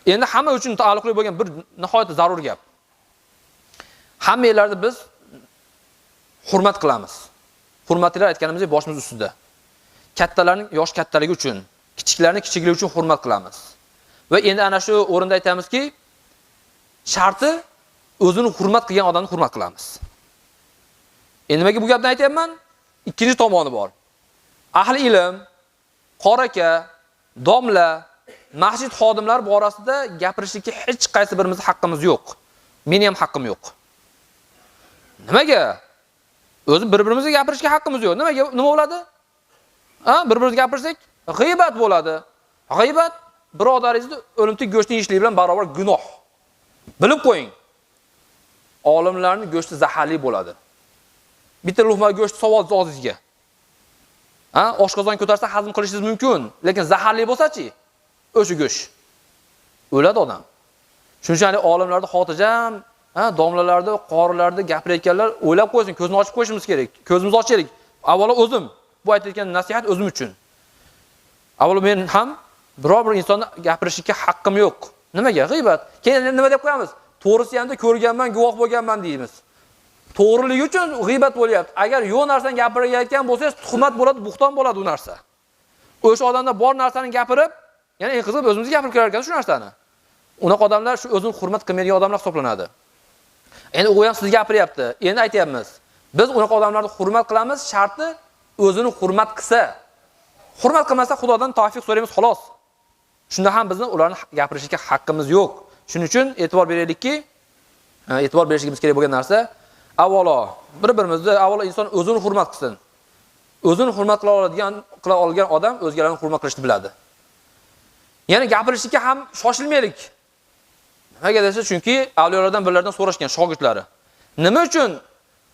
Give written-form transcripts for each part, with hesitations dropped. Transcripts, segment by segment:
Endi hamma uchun taalluqli bo'lgan bir nihoyatda zarur gap. Hammalarni biz hurmat qilamiz. Hurmatlar aytganimizdek boshimiz ustida. Kattalarning yosh kattaligi uchun, kichiklarning kichikligi uchun hurmat qilamiz. Va endi ana shu o'rinda aytamizki, sharti o'zini hurmat qilgan odamni hurmat qilamiz. Endi nimaga bu gapni aytayapman? Ikkinchi tomoni bor. Ahli ilm, qori aka, domla, masjid xodimlar borasida gapirishga hech qaysi birimiz haqqimiz yo'q. Meni ham haqqim yo'q. Nimaga? O'zi bir-birimizga gapirishga haqqimiz yo'q. Nima bo'ladi? Bir-birimizga gapirsak, g'iybat bo'ladi. G'iybat birodaringizni o'limtik go'shtni yeyishlik bilan barobar gunoh. Bilib qo'ying. Olimlarning go'shti zaharli bo'ladi. Bitta luqma go'sht savol og'zingizga. Oshqozon ko'tarsa hazm qilishingiz mumkin, lekin zaharli bo'lsa-chi, o'sha go'sht o'ladi odam. Shuning uchun olimlarning xotirjam, domlalarda, qorilarda gapirayotganlar o'ylab qo'ysin, ko'zni ochib qo'yishimiz kerak. Ko'zimizni ochaylik. Avvalo o'zim, bu aytayotgan nasihat o'zim uchun. Avvalo men ham biror bir insonni gapirishga haqqim yo'q. Nimaga? G'iybat. Keyin nima deb qo'yamiz? To'g'risi ham ko'rganman, guvoh bo'lganman deymiz. To'g'riligi uchun g'iybat bo'lyapti. Agar yo'q narsani gapirayotgan bo'lsangiz, tuhmat bo'ladi, buxton bo'ladi u narsa. O'sha odamda bor narsani gapirib, ya'ni eng qiziq o'zimizga gapirib kelar ekan shu narsani. Unaqa odamlar shu o'zini hurmat qilmaydigan odamlar hisoblanadi. Endi u ham sizga gapiryapti. Endi aytayapmiz. Biz unaqa odamlarni hurmat qilamiz, sharti o'zini hurmat qilsa. Hurmat qilmasa Xudodan tavfiq so'raymiz xolos. Shunda ham bizning ularni gapirishga haqqimiz yo'q. Shuning uchun e'tibor beraylikki, e'tibor berishimiz kerak bo'lgan narsa avvalo bir-birimizni avvalo inson o'zini hurmat qilsin. O'zini hurmat qila olgan odam o'zgalarni hurmat qilishni biladi. Ya'ni gapirishga ham shoshilmaylik. Nimaga desa, chunki avliyolardan birlaridan so'rashgan shogirdlari. Nima uchun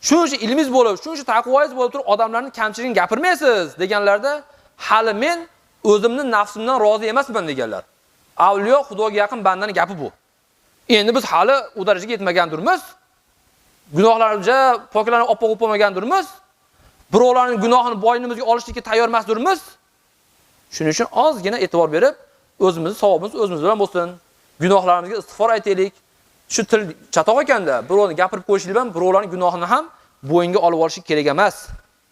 shuncha ilmingiz bo'lib, shuncha taqvoyingiz bo'lib turib odamlarning kamchiligini gapirmaysiz deganlarda, hali men o'zimni nafsimdan rozi emasman deganlar. Avliyo Xudoga yaqin bandaning gapi bu. Endi biz hali u darajaga yetmagandirmiz. Gunohlarimizni poklanib oppoq bo'lmagandirmiz. Birovlarning gunohini bo'ynimizga olishga tayyor emasdirmiz. Shuning uchun ozgina e'tibor berib, o'zimizning savobimiz o'zimiz bilan bo'lsin. Gunohlarimizga istig'for aytaylik. Shu til chatoq ekanda, birovni gapirib qo'yishlik bilan birovlarning gunohini ham bo'yinga olib olish kerak emas.